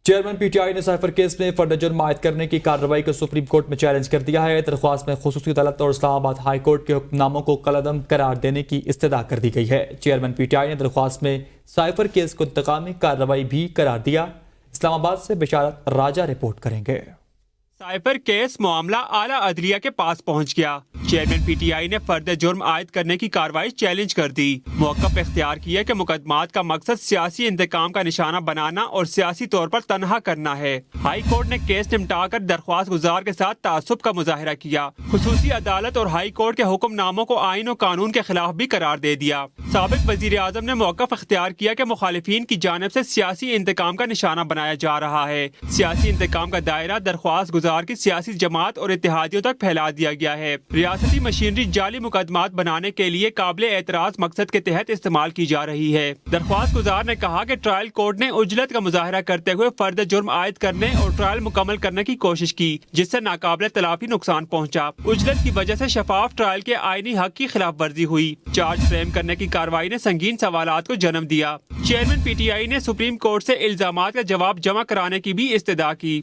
Chairman P T I نے cipher case میں فرد جرم عائد کرنے کی کارروائی کو سپریم کورٹ میں چیلنج کر دیا ہے۔ درخواست میں خصوصی عدالت اور اسلام آباد ہائی کورٹ کے حکم ناموں کو کالعدم قرار دینے کی استدعا کر دی گئی ہے۔ چیئرمین پی ٹی آئی نے درخواست میں سائفر کیس کو انتقامی کارروائی بھی قرار دیا۔ اسلام آباد سے بشارت راجہ رپورٹ کریں گے۔ سائفر کیس معاملہ اعلیٰ عدلیہ کے پاس پہنچ گیا۔ چیئرمین پی ٹی آئی نے فرد جرم عائد کرنے کی کارروائی چیلنج کر دی۔ موقف اختیار کیا کہ مقدمات کا مقصد سیاسی انتقام کا نشانہ بنانا اور سیاسی طور پر تنہا کرنا ہے۔ ہائی کورٹ نے کیس نمٹا کر درخواست گزار کے ساتھ تعصب کا مظاہرہ کیا۔ خصوصی عدالت اور ہائی کورٹ کے حکم ناموں کو آئین و قانون کے خلاف بھی قرار دے دیا۔ سابق وزیر اعظم نے موقف اختیار کیا کہ مخالفین کی جانب سے سیاسی انتقام کا نشانہ بنایا جا رہا ہے۔ سیاسی انتقام کا دائرہ درخواست گزار کی سیاسی جماعت اور اتحادیوں تک پھیلا دیا گیا ہے۔ ریاستی مشینری جعلی مقدمات بنانے کے لیے قابل اعتراض مقصد کے تحت استعمال کی جا رہی ہے۔ درخواست گزار نے کہا کہ ٹرائل کورٹ نے عجلت کا مظاہرہ کرتے ہوئے فرد جرم عائد کرنے اور ٹرائل مکمل کرنے کی کوشش کی، جس سے ناقابل تلافی نقصان پہنچا۔ عجلت کی وجہ سے شفاف ٹرائل کے آئینی حق کی خلاف ورزی ہوئی۔ چارج فریم کرنے کی کارروائی نے سنگین سوالات کو جنم دیا۔ چیئرمین پی ٹی آئی نے سپریم کورٹ سے الزامات کا جواب جمع کرانے کی بھی استدعا کی۔